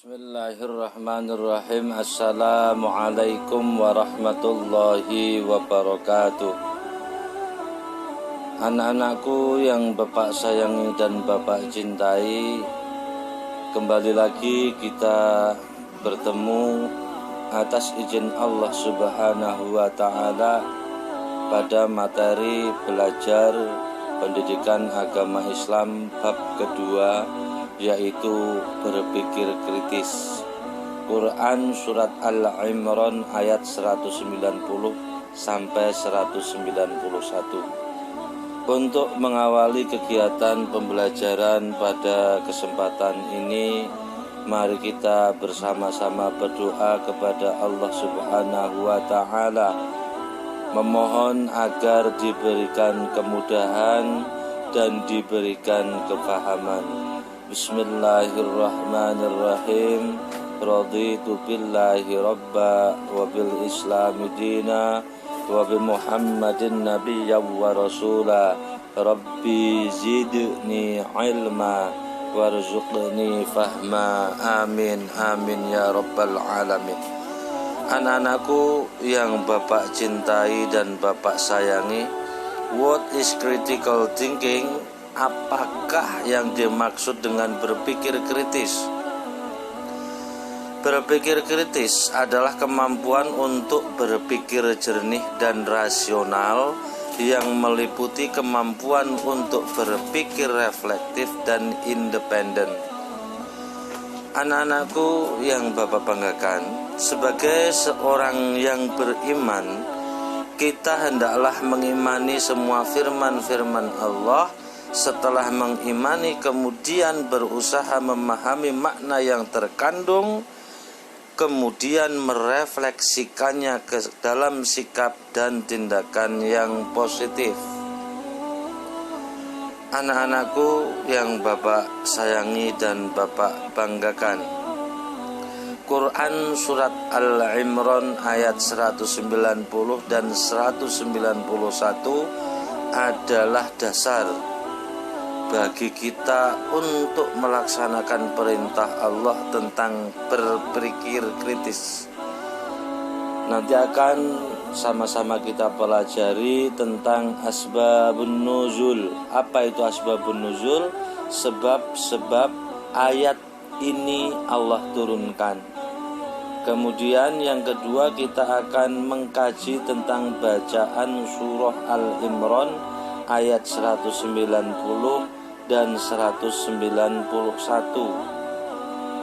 Bismillahirrahmanirrahim. Assalamualaikum warahmatullahi wabarakatuh. Anak-anakku yang Bapak sayangi dan Bapak cintai, kembali lagi kita bertemu atas izin Allah Subhanahu wa Ta'ala pada materi belajar pendidikan agama Islam bab kedua, yaitu berpikir kritis. Quran surat Al-Imran ayat 190 sampai 191. Untuk mengawali kegiatan pembelajaran pada kesempatan ini, mari kita bersama-sama berdoa kepada Allah Subhanahu wa Ta'ala, memohon agar diberikan kemudahan dan diberikan kefahaman. Bismillahirrahmanirrahim. Raditu billahi rabba wa bil islami dina wa bi Muhammadin nabiyya wa rasula. Rabbi zidni ilma warzuqni fahma. Amin amin ya rabbal alamin. Anak-anakku yang Bapak cintai dan Bapak sayangi, what is critical thinking? Apakah yang dimaksud dengan berpikir kritis? Berpikir kritis adalah kemampuan untuk berpikir jernih dan rasional yang meliputi kemampuan untuk berpikir reflektif dan independen. Anak-anakku yang Bapak banggakan, sebagai seorang yang beriman, kita hendaklah mengimani semua firman-firman Allah. Setelah mengimani, kemudian berusaha memahami makna yang terkandung, kemudian merefleksikannya ke dalam sikap dan tindakan yang positif. Anak-anakku yang Bapak sayangi dan Bapak banggakan, Quran surat Al-Imran ayat 190 dan 191 adalah dasar bagi kita untuk melaksanakan perintah Allah tentang berpikir kritis. Nanti akan sama-sama kita pelajari tentang asbabun nuzul. Apa itu asbabun nuzul? Sebab-sebab ayat ini Allah turunkan. Kemudian yang kedua, kita akan mengkaji tentang bacaan surah Al-Imran ayat 190 dan 191.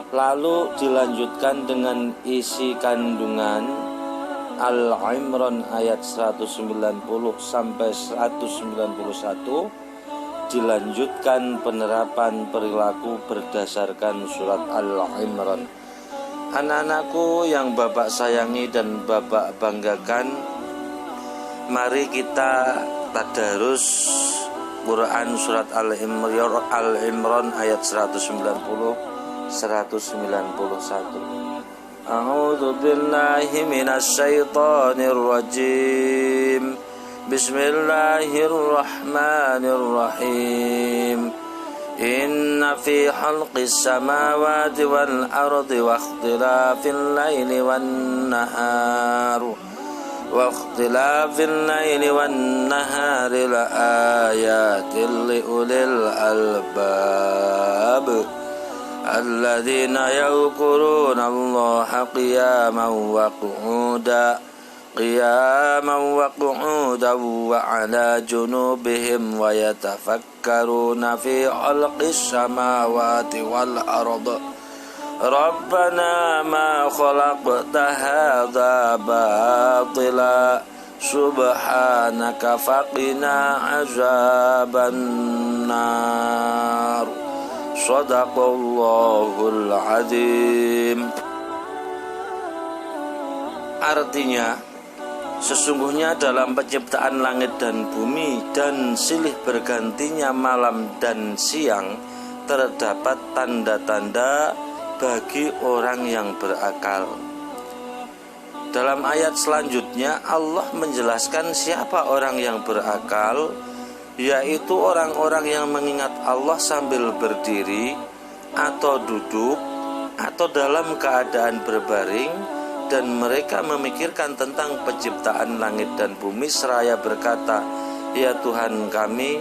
Lalu dilanjutkan dengan isi kandungan Al-Imran ayat 190 sampai 191, dilanjutkan penerapan perilaku berdasarkan surat Al-Imran. Anak-anakku yang Bapak sayangi dan Bapak banggakan, mari kita tadarus Quran surat Al-Imran ayat 190 191. A'udzu billahi minasy syaithanir rajim. Bismillahirrahmanirrahim. Inna fi khalqis samawati wal ardi wa ikhtilafil laili wan nahar واختلاف الليل والنهار لآيات لأولي الألباب الذين يذكرون الله قياما وقعودا وعلى جنوبهم ويتفكرون في خلق السماوات والأرض ربنا ما خلقت هذا باطلا سبحانك فقنا عذاب النار صدق الله العظيم. Artinya, sesungguhnya dalam penciptaan langit dan bumi dan silih bergantinya malam dan siang terdapat tanda-tanda bagi orang yang berakal. Dalam ayat selanjutnya Allah menjelaskan siapa orang yang berakal, yaitu orang-orang yang mengingat Allah sambil berdiri atau duduk, atau dalam keadaan berbaring, dan mereka memikirkan tentang penciptaan langit dan bumi seraya berkata, ya Tuhan kami,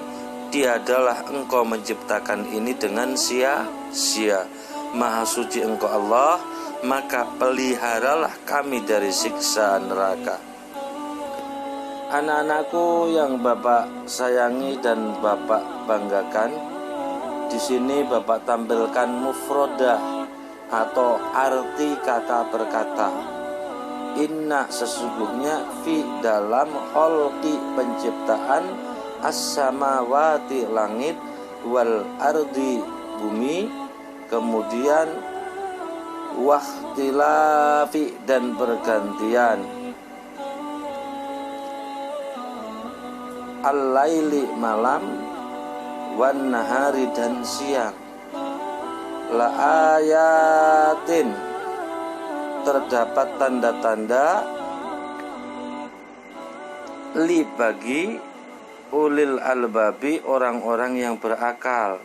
tiadalah Engkau menciptakan ini dengan sia-sia. Maha suci Engkau Allah, maka peliharalah kami dari siksa neraka. Anak-anakku yang Bapak sayangi dan Bapak banggakan, di sini Bapak tampilkan mufrodah atau arti kata per kata. Inna sesungguhnya fi dalam kholqi penciptaan as-samawati langit wal ardi bumi, kemudian wahtilafi dan pergantian al-laili malam wan nahari dan siang, la ayatin terdapat tanda-tanda li bagi ulil albabi orang-orang yang berakal,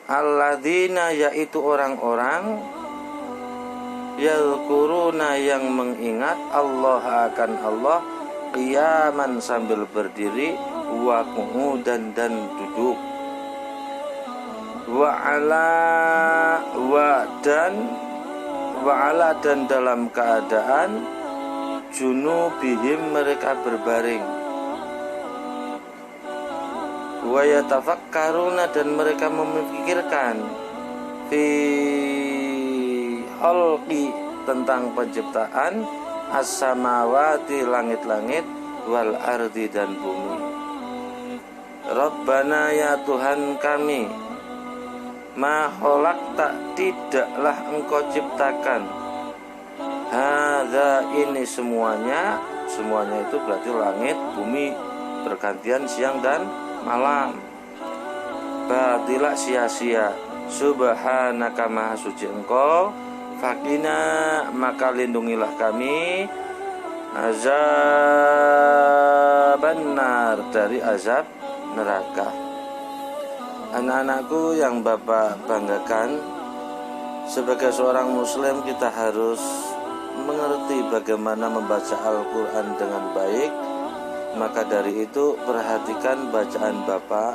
alladzina yaitu orang-orang yadhkuruna yang mengingat Allah akan Allah qiyaman sambil berdiri, wa qu'udan dan duduk, wa ala dan dalam keadaan junubihim mereka berbaring, wa yatafakkaruna dan mereka memikirkan fi khalqi tentang penciptaan as-samawati langit-langit wal ardi dan bumi. Rabbana ya Tuhan kami, ma khalaqta tidaklah Engkau ciptakan, hadza ini semuanya itu berarti langit bumi bergantian siang dan malam, batila sia-sia, subhanaka maha suci Engkau, fakina maka lindungilah kami, azabannar dari azab neraka. Anak-anakku yang Bapak banggakan, sebagai seorang muslim kita harus mengerti bagaimana membaca Al-Quran dengan baik. Maka dari itu perhatikan bacaan Bapak,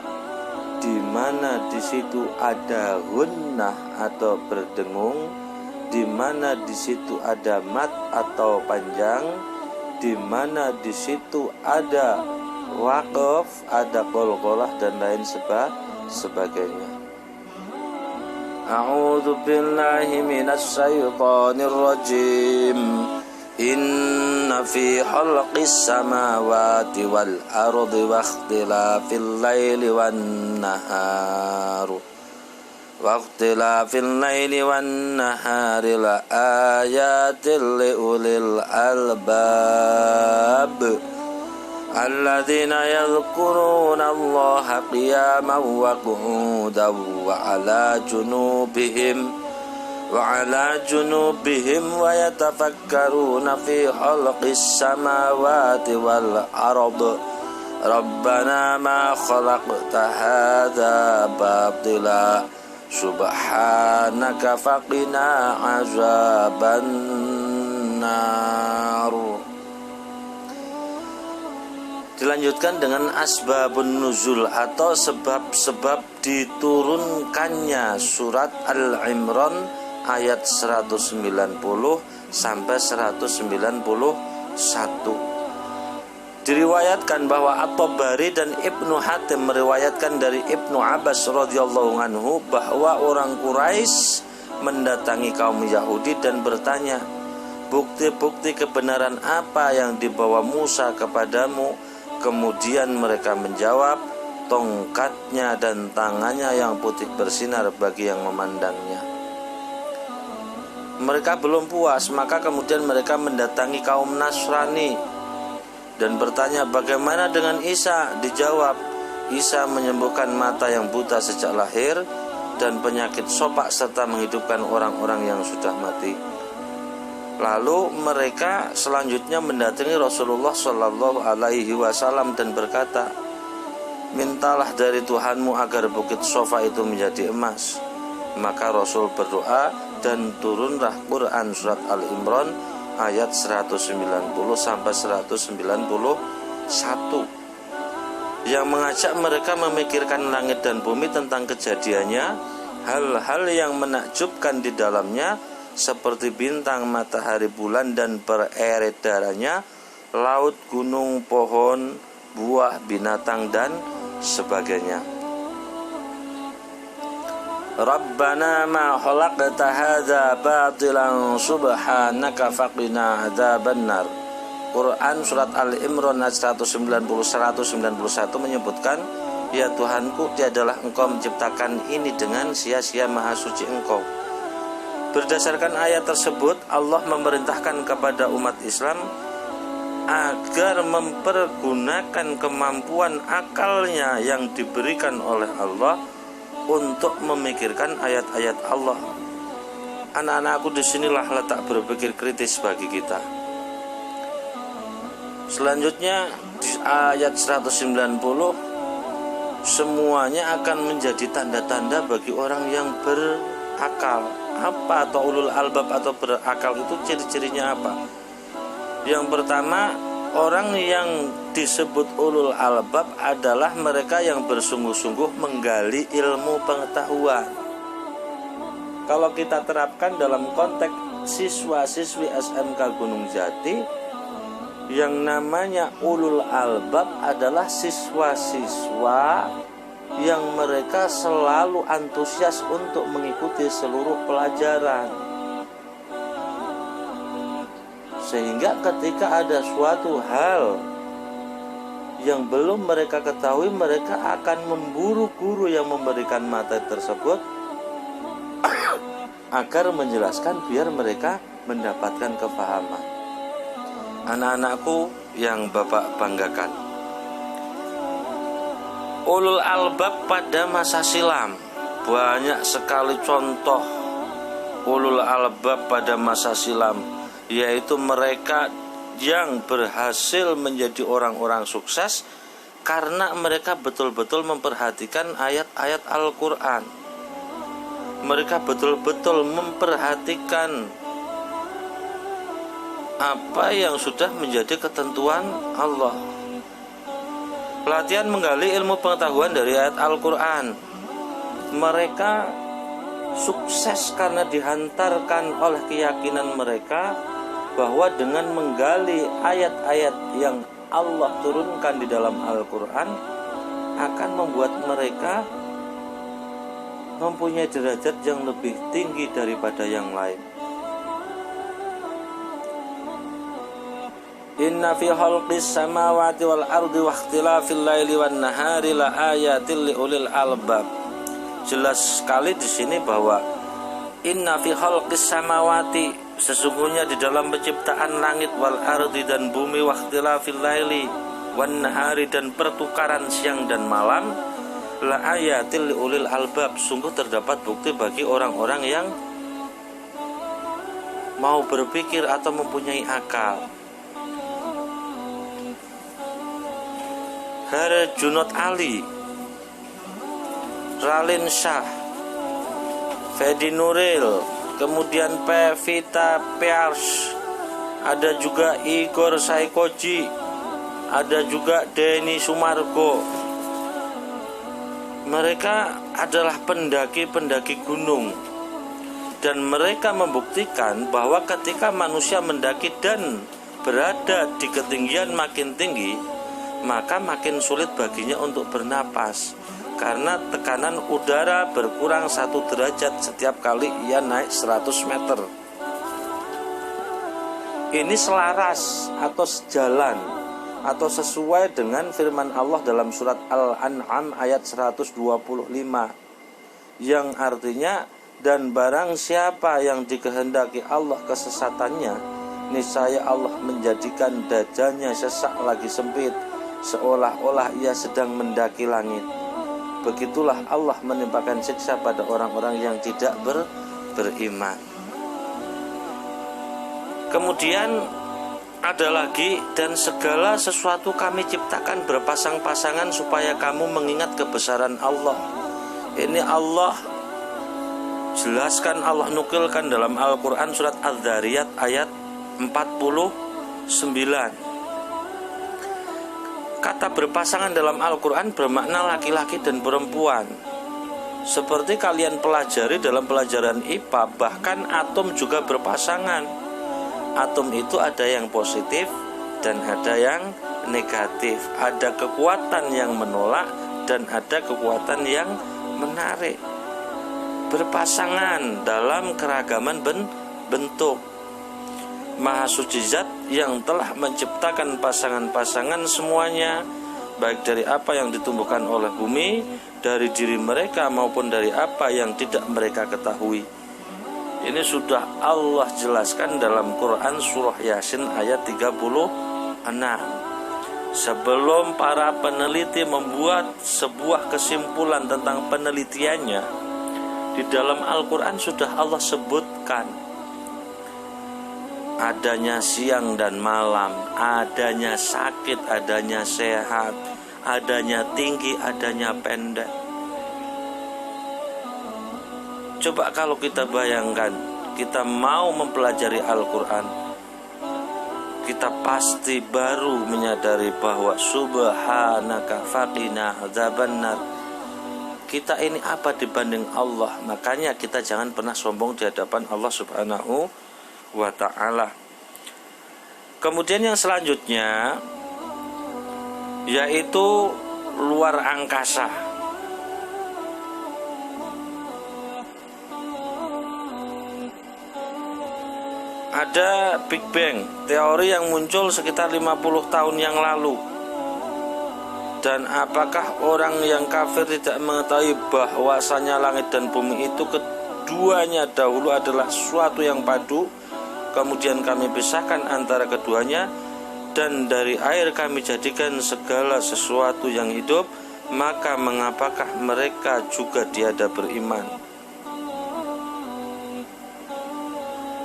di mana di situ ada gunnah atau berdengung, di mana di situ ada mat atau panjang, di mana di situ ada waqaf, ada qalqalah dan lain sebagainya. A'udzu billahi minasy syaithanir rajim. Inna fi khalqis samawati wal ardi wa ikhtilafil laili wan nahar la ayatin li ulil albab alladzina yadhkuruna Allaha qiyaman wa qu'udan wa ala junubihim wa yatafakkaruna fi khalqis samawati wal ardi rabbana ma khalaqta hadza batila subhanaka faqina azabannar. Dilanjutkan dengan asbabun nuzul atau sebab-sebab diturunkannya surat Al-Imran ayat 190 sampai 191. Diriwayatkan bahwa At-Tabari dan Ibnu Hatim meriwayatkan dari Ibnu Abbas radhiyallahu anhu bahwa orang Quraisy mendatangi kaum Yahudi dan bertanya, bukti-bukti kebenaran apa yang dibawa Musa kepadamu? Kemudian mereka menjawab, tongkatnya dan tangannya yang putih bersinar bagi yang memandangnya. Mereka belum puas, maka kemudian mereka mendatangi kaum Nasrani dan bertanya, bagaimana dengan Isa? Dijawab, Isa menyembuhkan mata yang buta sejak lahir dan penyakit sopak serta menghidupkan orang-orang yang sudah mati. Lalu mereka selanjutnya mendatangi Rasulullah Shallallahu Alaihi Wasallam dan berkata, mintalah dari Tuhanmu agar bukit Sofa itu menjadi emas. Maka Rasul berdoa, dan turunlah Quran surat Al-Imran ayat 190 sampai 191 yang mengajak mereka memikirkan langit dan bumi tentang kejadiannya, hal-hal yang menakjubkan di dalamnya seperti bintang, matahari, bulan dan beredarannya, laut, gunung, pohon, buah, binatang dan sebagainya. Rabbana ma khalaqta hadza batilan subhanaka faqina adzabannar. Quran surat Al-Imran ayat 190-191 menyebutkan, ya Tuhanku, tiadalah Engkau menciptakan ini dengan sia-sia, maha suci Engkau. Berdasarkan ayat tersebut, Allah memerintahkan kepada umat Islam agar mempergunakan kemampuan akalnya yang diberikan oleh Allah untuk memikirkan ayat-ayat Allah. Anak-anakku, disinilah letak berpikir kritis bagi kita. Selanjutnya di ayat 190, semuanya akan menjadi tanda-tanda bagi orang yang berakal. Apa atau ulul albab atau berakal itu ciri-cirinya apa? Yang pertama, orang yang disebut ulul albab adalah mereka yang bersungguh-sungguh menggali ilmu pengetahuan. Kalau kita terapkan dalam konteks siswa-siswi SMK Gunung Jati, yang namanya ulul albab adalah siswa-siswa yang mereka selalu antusias untuk mengikuti seluruh pelajaran, sehingga ketika ada suatu hal yang belum mereka ketahui, mereka akan memburu guru yang memberikan materi tersebut agar menjelaskan biar mereka mendapatkan kefahaman. Anak-anakku yang Bapak banggakan, ulul albab pada masa silam, banyak sekali contoh ulul albab pada masa silam, yaitu mereka yang berhasil menjadi orang-orang sukses karena mereka betul-betul memperhatikan ayat-ayat Al-Quran. Mereka betul-betul memperhatikan apa yang sudah menjadi ketentuan Allah. Pelatihan menggali ilmu pengetahuan dari ayat Al-Quran. Mereka sukses karena dihantarkan oleh keyakinan mereka bahwa dengan menggali ayat-ayat yang Allah turunkan di dalam Al-Quran akan membuat mereka mempunyai derajat yang lebih tinggi daripada yang lain. Inna fi khalqis samawati wal ardi wa ikhtilafil laili wan nahari la ayatil liulil albab. Jelas sekali di sini bahwa inna fi khalqis samawati, sesungguhnya di dalam penciptaan langit wal ardi dan bumi, wa ikhtilafil laili wan nahari dan pertukaran siang dan malam, la ayatil liulil albab, sungguh terdapat bukti bagi orang-orang yang mau berpikir atau mempunyai akal. Herjunot Ali, Ralin Shah, Fedi Nuril, kemudian Pevita Pears, ada juga Igor Saikoji, ada juga Denny Sumargo. Mereka adalah pendaki-pendaki gunung, dan mereka membuktikan bahwa ketika manusia mendaki dan berada di ketinggian makin tinggi, maka makin sulit baginya untuk bernapas, karena tekanan udara berkurang 1 derajat setiap kali ia naik 100 meter. Ini selaras atau sejalan atau sesuai dengan firman Allah dalam surat Al-An'am ayat 125, yang artinya, dan barang siapa yang dikehendaki Allah kesesatannya, niscaya Allah menjadikan dadanya sesak lagi sempit, seolah-olah ia sedang mendaki langit. Begitulah Allah menimpakan siksa pada orang-orang yang tidak beriman. Kemudian ada lagi, dan segala sesuatu kami ciptakan berpasang-pasangan supaya kamu mengingat kebesaran Allah. Ini Allah jelaskan, Allah nukilkan dalam Al-Quran surat Az-Zariyat ayat 49. Kata berpasangan dalam Al-Quran bermakna laki-laki dan perempuan. Seperti kalian pelajari dalam pelajaran IPA, bahkan atom juga berpasangan. Atom itu ada yang positif dan ada yang negatif. Ada kekuatan yang menolak dan ada kekuatan yang menarik. Berpasangan dalam keragaman bentuk. Maha suci zat yang telah menciptakan pasangan-pasangan semuanya, baik dari apa yang ditumbuhkan oleh bumi, dari diri mereka maupun dari apa yang tidak mereka ketahui. Ini sudah Allah jelaskan dalam Quran surah Yasin ayat 36. Sebelum para peneliti membuat sebuah kesimpulan tentang penelitiannya, di dalam Al-Quran sudah Allah sebutkan adanya siang dan malam, adanya sakit, adanya sehat, adanya tinggi, adanya pendek. Coba kalau kita bayangkan, kita mau mempelajari Al-Quran, kita pasti baru menyadari bahwa subhanaka faqina adzabannar. Kita ini apa dibanding Allah? Makanya kita jangan pernah sombong di hadapan Allah Subhanahu wa ta'ala. Kemudian yang selanjutnya yaitu luar angkasa. Ada Big Bang, teori yang muncul sekitar 50 tahun yang lalu. Dan apakah orang yang kafir tidak mengetahui bahwasanya langit dan bumi itu keduanya dahulu adalah suatu yang padu, kemudian kami pisahkan antara keduanya, dan dari air kami jadikan segala sesuatu yang hidup, maka mengapakah mereka juga tiada beriman?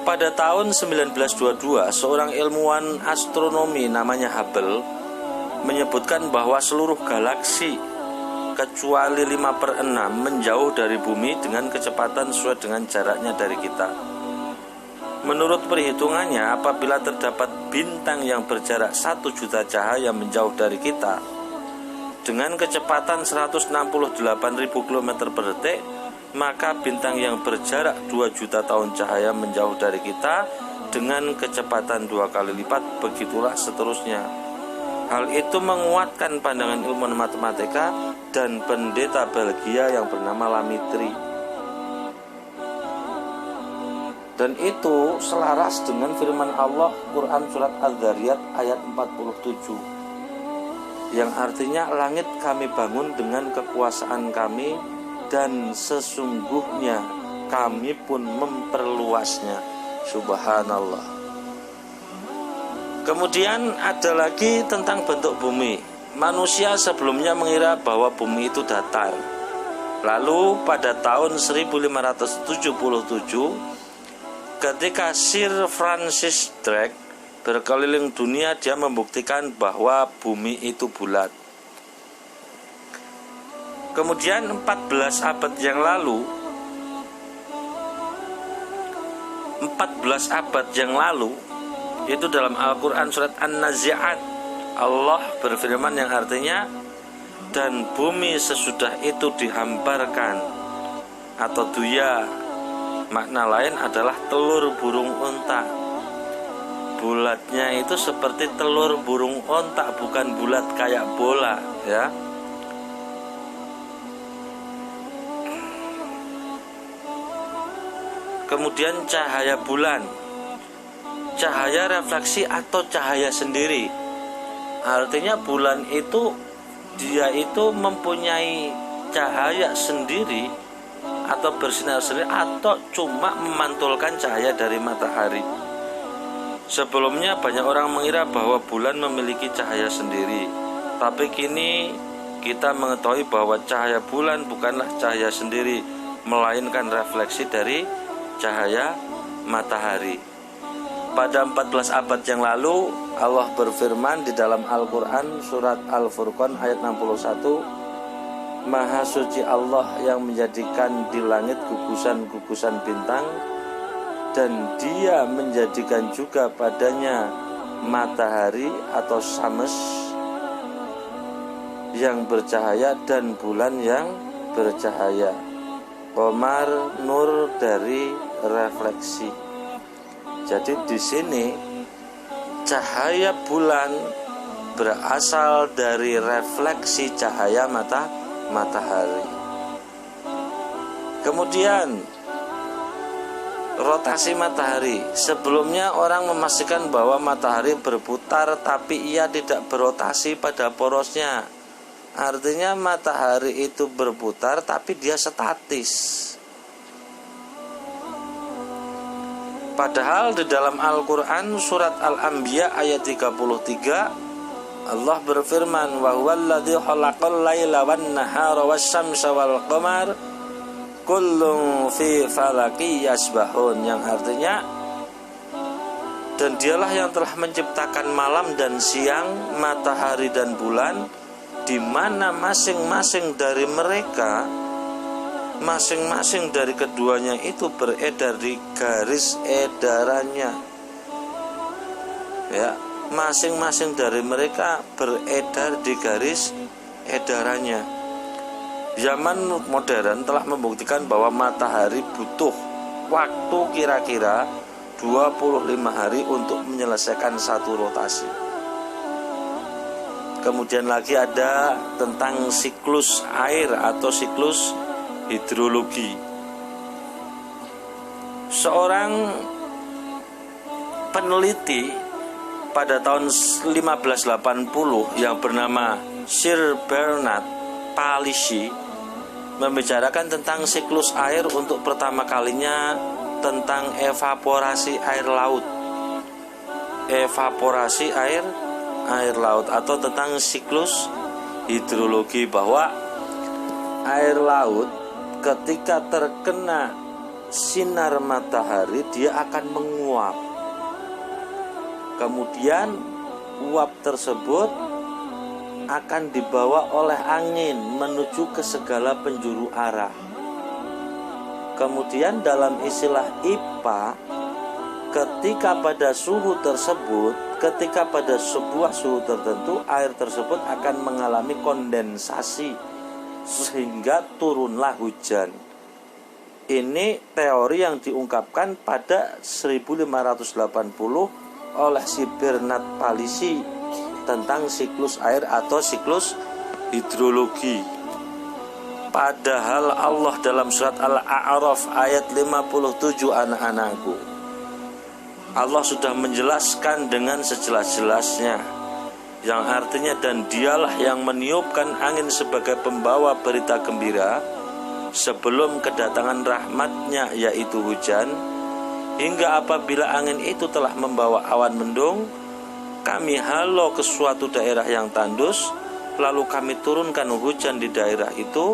Pada tahun 1922, seorang ilmuwan astronomi namanya Hubble menyebutkan bahwa seluruh galaksi kecuali 5/6 menjauh dari bumi dengan kecepatan sesuai dengan jaraknya dari kita. Menurut perhitungannya, apabila terdapat bintang yang berjarak 1 juta cahaya menjauh dari kita dengan kecepatan 168.000 km per detik, maka bintang yang berjarak 2 juta tahun cahaya menjauh dari kita dengan kecepatan 2 kali lipat, begitulah seterusnya. Hal itu menguatkan pandangan ilmuwan matematika dan pendeta Belgia yang bernama Lamitri. Dan itu selaras dengan firman Allah Quran surat Az-Zariyat ayat 47, yang artinya langit kami bangun dengan kekuasaan kami dan sesungguhnya kami pun memperluasnya. Subhanallah. Kemudian ada lagi tentang bentuk bumi. Manusia sebelumnya mengira bahwa bumi itu datar. Lalu pada tahun 1577, ketika Sir Francis Drake berkeliling dunia, dia membuktikan bahwa bumi itu bulat. Kemudian 14 abad yang lalu itu dalam Al-Quran surat An-Nazi'at, Allah berfirman yang artinya, dan bumi sesudah itu dihamparkan, atau duya, makna lain adalah telur burung unta. Bulatnya itu seperti telur burung unta, bukan bulat kayak bola, ya. Kemudian cahaya bulan, cahaya refleksi atau cahaya sendiri. Artinya bulan itu dia itu mempunyai cahaya sendiri atau bersinar sendiri atau cuma memantulkan cahaya dari matahari. Sebelumnya banyak orang mengira bahwa bulan memiliki cahaya sendiri, tapi kini kita mengetahui bahwa cahaya bulan bukanlah cahaya sendiri, melainkan refleksi dari cahaya matahari. Pada 14 abad yang lalu, Allah berfirman di dalam Al-Quran surat Al-Furqan ayat 61, Maha suci Allah yang menjadikan di langit gugusan-gugusan bintang, dan Dia menjadikan juga padanya matahari atau syams yang bercahaya dan bulan yang bercahaya. Qamar, nur dari refleksi. Jadi di sini cahaya bulan berasal dari refleksi cahaya matahari. Kemudian rotasi matahari. Sebelumnya orang memastikan bahwa matahari berputar, tapi ia tidak berotasi pada porosnya. Artinya matahari itu berputar tapi dia statis. Padahal di dalam Al-Quran surat Al-Anbiya ayat 33 Allah berfirman, wa huwallazi khalaqal laila wan nahara wasyamsa wal qamar kullun fi falaki yasbahun, yang artinya dan dialah yang telah menciptakan malam dan siang, matahari dan bulan, di mana masing-masing dari mereka, masing-masing dari keduanya itu beredar di garis edarannya. Ya, masing-masing dari mereka beredar di garis edarannya. Zaman modern telah membuktikan bahwa matahari butuh waktu kira-kira 25 hari untuk menyelesaikan satu rotasi. Kemudian lagi ada tentang siklus air atau siklus hidrologi. Seorang peneliti pada tahun 1580 yang bernama Sir Bernard Palissy membicarakan tentang siklus air untuk pertama kalinya, tentang evaporasi air laut. Evaporasi air laut atau tentang siklus hidrologi, bahwa air laut ketika terkena sinar matahari dia akan menguap. Kemudian uap tersebut akan dibawa oleh angin menuju ke segala penjuru arah. Kemudian dalam istilah IPA, ketika pada suhu tersebut, ketika pada sebuah suhu tertentu, air tersebut akan mengalami kondensasi sehingga turunlah hujan. Ini teori yang diungkapkan pada 1580 oleh si Bernard Palissy tentang siklus air atau siklus hidrologi. Padahal Allah dalam surat Al-A'raf ayat 57, anak-anakku, Allah sudah menjelaskan dengan sejelas-jelasnya, yang artinya dan dialah yang meniupkan angin sebagai pembawa berita gembira sebelum kedatangan rahmatnya, yaitu hujan, hingga apabila angin itu telah membawa awan mendung, kami halau ke suatu daerah yang tandus, lalu kami turunkan hujan di daerah itu,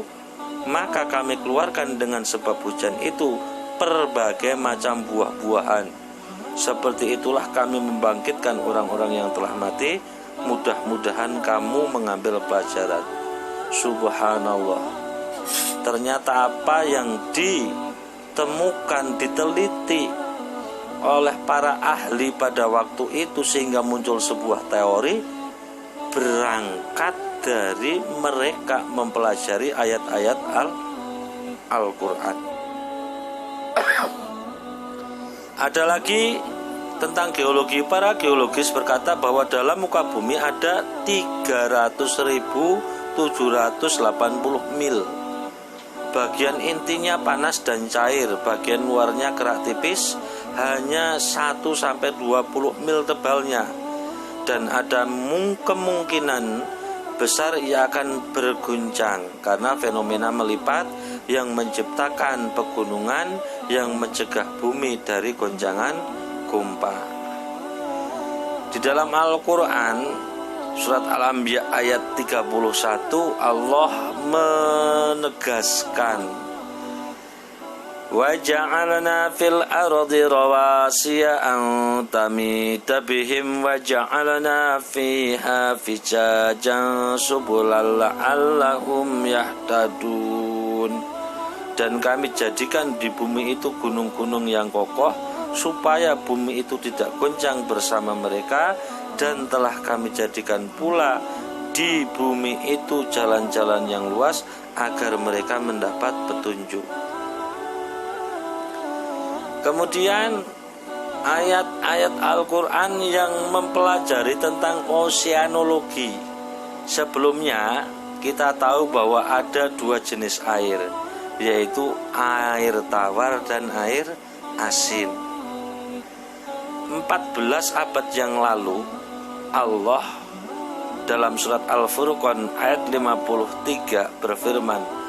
maka kami keluarkan dengan sebab hujan itu berbagai macam buah-buahan. Seperti itulah kami membangkitkan orang-orang yang telah mati. Mudah-mudahan kamu mengambil pelajaran. Subhanallah. Ternyata apa yang ditemukan, diteliti oleh para ahli pada waktu itu sehingga muncul sebuah teori, berangkat dari mereka mempelajari ayat-ayat Al-Quran. Ada lagi tentang geologi. Para geologis berkata bahwa dalam muka bumi ada 300.780 mil. Bagian intinya panas dan cair, bagian luarnya kerak tipis, hanya 1-20 mil tebalnya. Dan ada kemungkinan besar ia akan berguncang karena fenomena melipat yang menciptakan pegunungan yang mencegah bumi dari goncangan gempa. Di dalam Al-Quran surat Al-Anbiya ayat 31 Allah menegaskan وجعلنا في الأرض رواسي أن تميد بهم وجعلنا فيها فجاجا سبلا لعلهم يهتدون. Dan kami jadikan di bumi itu gunung-gunung yang kokoh supaya bumi itu tidak goncang bersama mereka, dan telah kami jadikan pula di bumi itu jalan-jalan yang luas agar mereka mendapat petunjuk. Kemudian ayat-ayat Al-Quran yang mempelajari tentang oseanologi. Sebelumnya kita tahu bahwa ada dua jenis air, yaitu air tawar dan air asin. 14 abad yang lalu Allah dalam surat Al-Furqan ayat 53 berfirman,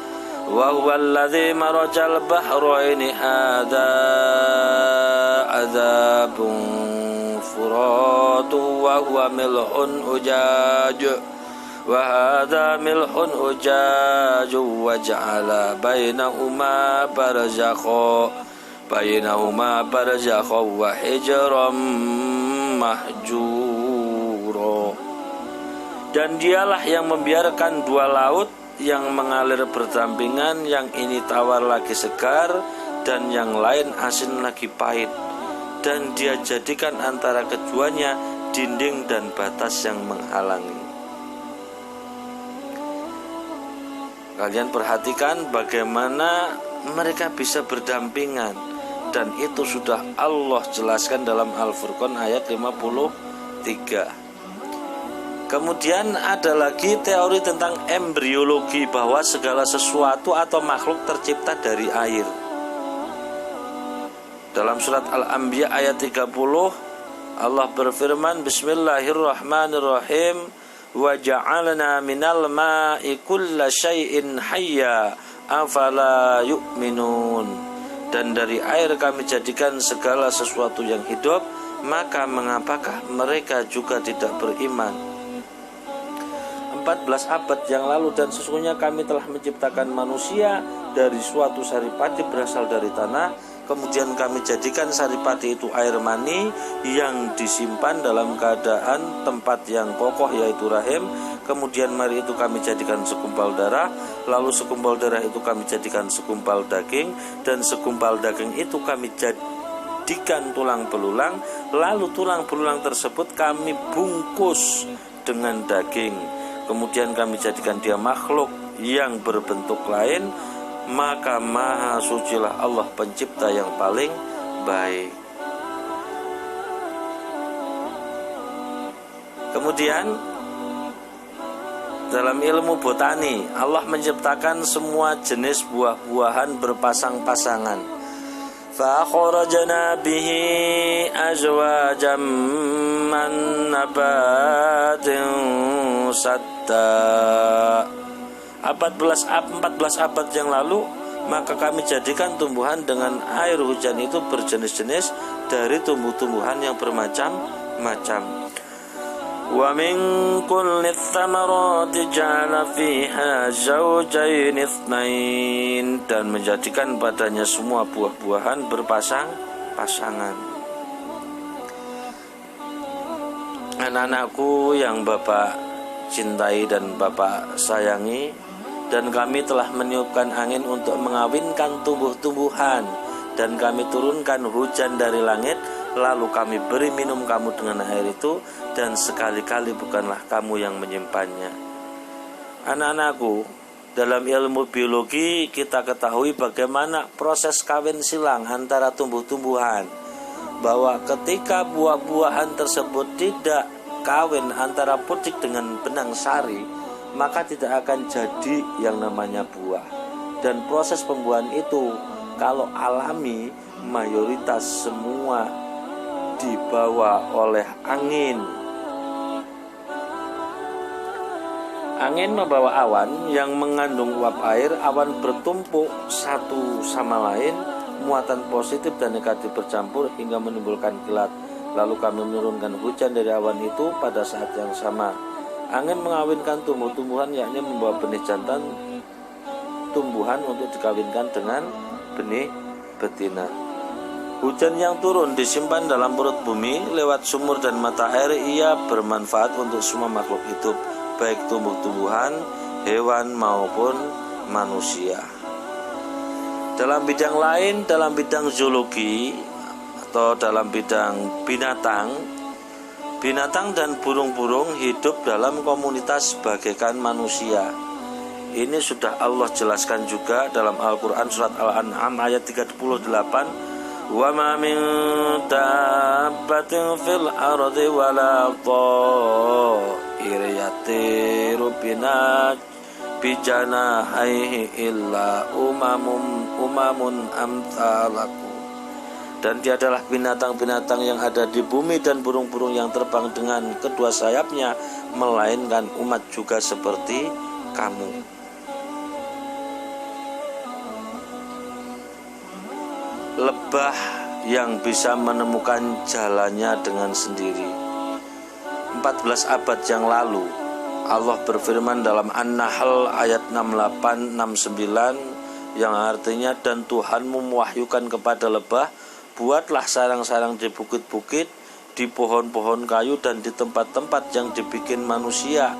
wa huwal ladzi marajal bahraini hadza adzabun furatu wa huwa milhun ujaj wa hadza milhun ujaj wa ja'ala bainahuma barzakha wa hijran mahjura. Dan dialah yang membiarkan dua laut yang mengalir berdampingan, yang ini tawar lagi segar dan yang lain asin lagi pahit, dan dia jadikan antara keduanya dinding dan batas yang menghalangi. Kalian perhatikan bagaimana mereka bisa berdampingan, dan itu sudah Allah jelaskan dalam Al-Furqan ayat 53. Kemudian ada lagi teori tentang embriologi, bahwa segala sesuatu atau makhluk tercipta dari air. Dalam surat Al-Anbiya ayat 30 Allah berfirman, Bismillahirrahmanirrahim, wa ja'alna minal ma'i kulla syai'in hayya afala yu'minun. Dan dari air kami jadikan segala sesuatu yang hidup, maka mengapakah mereka juga tidak beriman? 14 abad yang lalu, dan sesungguhnya kami telah menciptakan manusia dari suatu saripati berasal dari tanah, kemudian kami jadikan saripati itu air mani yang disimpan dalam keadaan tempat yang kokoh, yaitu rahim. Kemudian mari itu kami jadikan segumpal darah, lalu segumpal darah itu kami jadikan segumpal daging, dan segumpal daging itu kami jadikan tulang belulang, lalu tulang belulang tersebut kami bungkus dengan daging. Kemudian kami jadikan dia makhluk yang berbentuk lain, maka maha sucilah Allah pencipta yang paling baik. Kemudian dalam ilmu botani, Allah menciptakan semua jenis buah-buahan berpasang-pasangan. فَأَخْرَجْنَا بِهِ أَزْوَاجًا مِّن نَّبَاتٍ شَتَّى. 14 abad yang lalu, maka kami jadikan tumbuhan dengan air hujan itu berjenis-jenis dari tumbuh-tumbuhan yang bermacam-macam. Wa min kulli thamarati ja'ala fiha zawjayn itsnain, dan menjadikan padanya semua buah-buahan berpasang-pasangan. Anak-anakku yang Bapak cintai dan Bapak sayangi, dan kami telah meniupkan angin untuk mengawinkan tumbuh-tumbuhan, dan kami turunkan hujan dari langit, lalu kami beri minum kamu dengan air itu, dan sekali-kali bukanlah kamu yang menyimpannya. Anak-anakku, dalam ilmu biologi kita ketahui bagaimana proses kawin silang antara tumbuh-tumbuhan, bahwa ketika buah-buahan tersebut tidak kawin antara pucik dengan benang sari, maka tidak akan jadi yang namanya buah. Dan proses pembuahan itu kalau alami, mayoritas semua dibawa oleh angin. Angin membawa awan yang mengandung uap air. Awan bertumpuk satu sama lain, muatan positif dan negatif bercampur hingga menimbulkan kilat. Lalu kami menurunkan hujan dari awan itu pada saat yang sama. Angin mengawinkan tumbuh-tumbuhan, yakni membawa benih jantan tumbuhan untuk dikawinkan dengan benih betina. Hujan yang turun disimpan dalam perut bumi lewat sumur dan mata air. Ia bermanfaat untuk semua makhluk hidup, baik tumbuh-tumbuhan, hewan maupun manusia. Dalam bidang lain, dalam bidang zoologi atau dalam bidang binatang dan burung-burung hidup dalam komunitas bagaikan manusia. Ini sudah Allah jelaskan juga dalam Al-Quran surat Al-An'am ayat 38. Wa ma min dabbatin fil ardi wala ta'irin yatiru bijanahihi illa umamun amsalakum. Dan tiadalah binatang-binatang yang ada di bumi dan burung-burung yang terbang dengan kedua sayapnya, melainkan umat juga seperti kamu. Lebah yang bisa menemukan jalannya dengan sendiri. 14 abad yang lalu Allah berfirman dalam An-Nahl ayat 68-69 yang artinya, dan Tuhanmu mewahyukan kepada lebah, buatlah sarang-sarang di bukit-bukit, di pohon-pohon kayu dan di tempat-tempat yang dibikin manusia.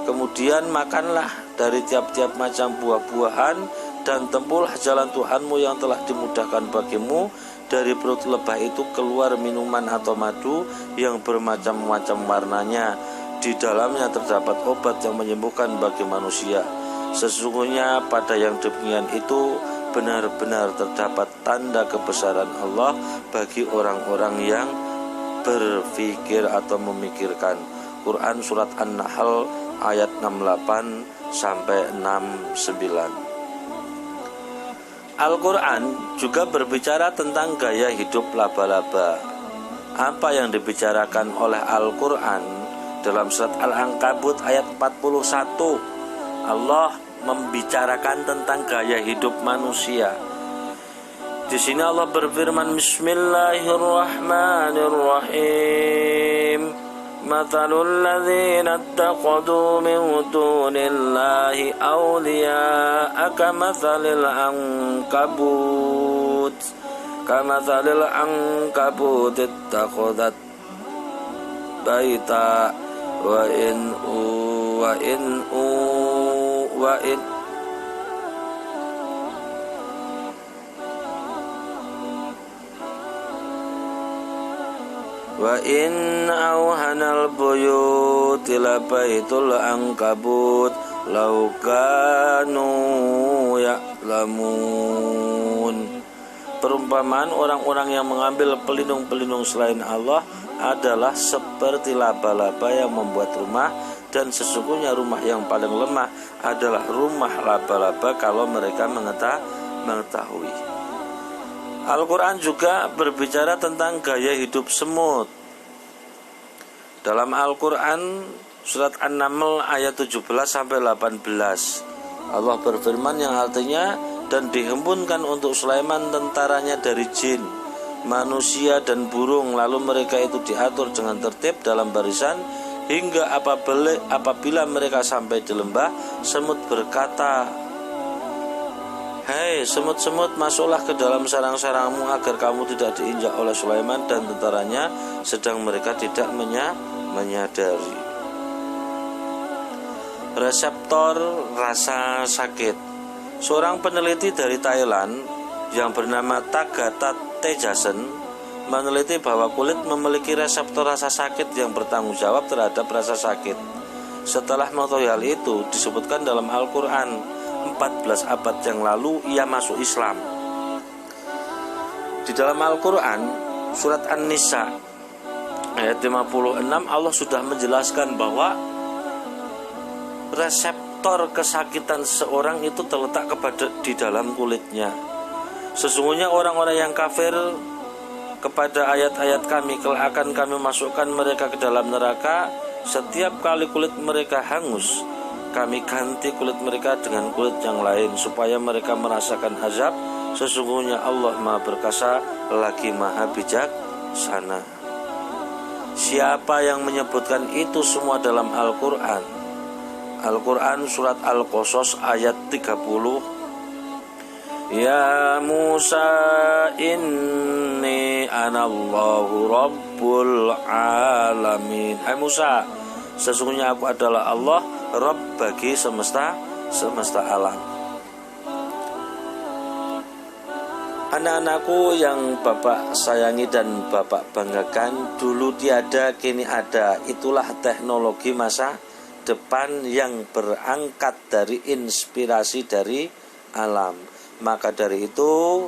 Kemudian makanlah dari tiap-tiap macam buah-buahan dan tempuhlah jalan Tuhanmu yang telah dimudahkan bagimu. Dari perut lebah itu keluar minuman atau madu yang bermacam-macam warnanya. Di dalamnya terdapat obat yang menyembuhkan bagi manusia. Sesungguhnya pada yang demikian itu benar-benar terdapat tanda kebesaran Allah bagi orang-orang yang berpikir atau memikirkan. Quran surat An-Nahl ayat 68-69. Al-Quran juga berbicara tentang gaya hidup laba-laba. Apa yang dibicarakan oleh Al-Quran dalam surat Al-Ankabut ayat 41? Allah membicarakan tentang gaya hidup manusia. Di sini Allah berfirman, Bismillahirrahmanirrahim. Mathalul ladzina ittaqadu min dunillahi awliya'a kamathalil ankabut ittakhadhat baita wa in awhanal buyuti la baitul ankabut law kanu ya'lamun. Perumpamaan orang-orang yang mengambil pelindung-pelindung selain Allah adalah seperti laba-laba yang membuat rumah, dan sesungguhnya rumah yang paling lemah adalah rumah laba-laba kalau mereka mengetahui. Al-Quran juga berbicara tentang gaya hidup semut. Dalam Al-Quran surat An-Naml ayat 17-18 Allah berfirman yang artinya, dan dihembunkan untuk Sulaiman tentaranya dari jin, manusia dan burung, lalu mereka itu diatur dengan tertib dalam barisan hingga apabila mereka sampai di lembah, semut berkata, "Hei semut-semut, masuklah ke dalam sarang-sarangmu agar kamu tidak diinjak oleh Sulaiman dan tentaranya, sedang mereka tidak menyadari." Reseptor rasa sakit. Seorang peneliti dari Thailand yang bernama Tagata Tejasen meneliti bahwa kulit memiliki reseptor rasa sakit yang bertanggung jawab terhadap rasa sakit. Setelah mengetahui hal itu, disebutkan dalam Al-Quran 14 abad yang lalu ia masuk Islam. Di dalam Al-Quran surat An-Nisa ayat 56 Allah sudah menjelaskan bahwa reseptor kesakitan seorang itu terletak di dalam kulitnya. Sesungguhnya orang-orang yang kafir kepada ayat-ayat kami akan kami masukkan mereka ke dalam neraka. Setiap kali kulit mereka hangus, kami ganti kulit mereka dengan kulit yang lain supaya mereka merasakan azab. Sesungguhnya Allah Maha Perkasa lagi Maha Bijaksana. Siapa yang menyebutkan itu semua dalam Al-Quran? Al-Quran surat Al-Qasas ayat 30. Ya Musa inni anallahu rabbul alamin. Hai Musa, sesungguhnya aku adalah Allah, Rabb bagi semesta alam. Anak-anakku yang Bapak sayangi dan Bapak banggakan, dulu tiada kini ada. Itulah teknologi masa depan yang berangkat dari inspirasi dari alam. Maka dari itu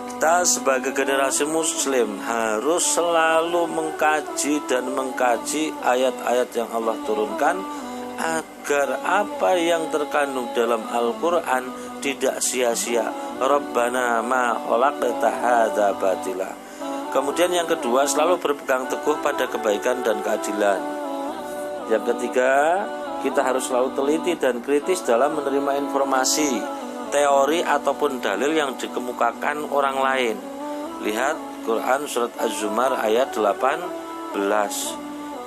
kita sebagai generasi muslim harus selalu mengkaji ayat-ayat yang Allah turunkan, agar apa yang terkandung dalam Al-Quran tidak sia-sia. Rabbana ma khalaqta hadza batila. Kemudian yang kedua, selalu berpegang teguh pada kebaikan dan keadilan. Yang ketiga, kita harus selalu teliti dan kritis dalam menerima informasi, teori ataupun dalil yang dikemukakan orang lain. Lihat Quran surat Az-Zumar ayat 18.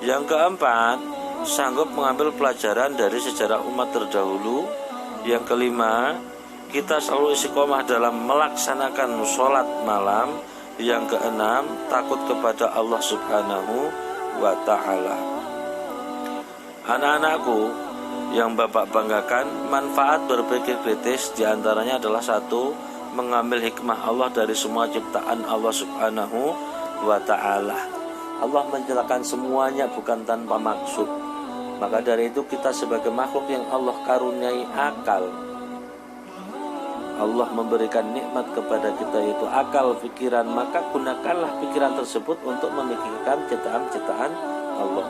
Yang keempat, sanggup mengambil pelajaran dari sejarah umat terdahulu. Yang kelima, kita selalu istiqomah dalam melaksanakan sholat malam. Yang keenam, takut kepada Allah Subhanahu wa ta'ala. Anak-anakku yang Bapak banggakan, manfaat berpikir kritis diantaranya adalah satu, mengambil hikmah Allah dari semua ciptaan Allah Subhanahu wa ta'ala. Allah menciptakan semuanya bukan tanpa maksud. Maka dari itu kita sebagai makhluk yang Allah karuniai akal, Allah memberikan nikmat kepada kita yaitu akal, pikiran, maka gunakanlah pikiran tersebut untuk memikirkan ciptaan-ciptaan Allah.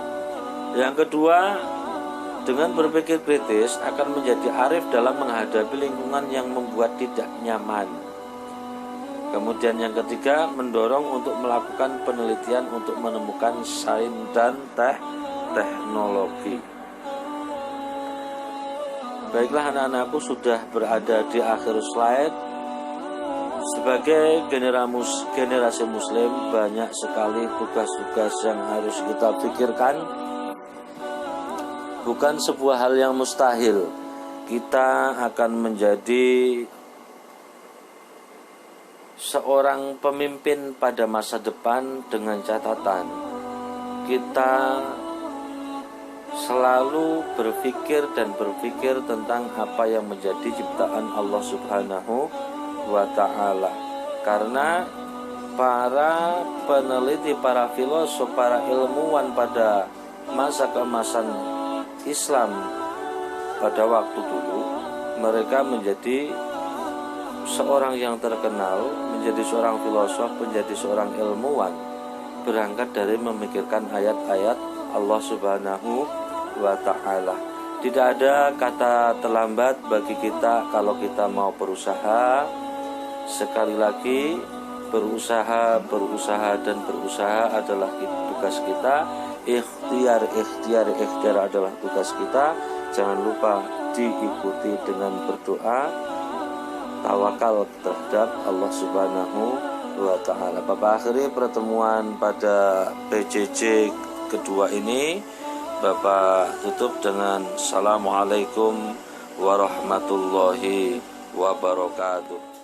Yang kedua, dengan berpikir kritis akan menjadi arif dalam menghadapi lingkungan yang membuat tidak nyaman. Kemudian yang ketiga, mendorong untuk melakukan penelitian untuk menemukan sains dan teknologi. Baiklah anak-anakku, sudah berada di akhir slide. Sebagai generasi muslim, banyak sekali tugas-tugas yang harus kita pikirkan. Bukan sebuah hal yang mustahil. Kita akan menjadi seorang pemimpin pada masa depan dengan catatan kita selalu berpikir tentang apa yang menjadi ciptaan Allah Subhanahu wa ta'ala. Karena para peneliti, para filosof, para ilmuwan pada masa keemasan Islam pada waktu dulu, mereka menjadi seorang yang terkenal, menjadi seorang filosof, menjadi seorang ilmuwan, berangkat dari memikirkan ayat-ayat Allah Subhanahu wa ta'ala. Tidak ada kata terlambat bagi kita kalau kita mau berusaha. Sekali lagi, berusaha dan berusaha adalah tugas kita. Ikhtiar adalah tugas kita. Jangan lupa diikuti dengan berdoa, tawakal terhadap Allah Subhanahu wa ta'ala. Bapak akhiri pertemuan pada PJJ kedua ini. Bapak tutup dengan Assalamualaikum warahmatullahi wabarakatuh.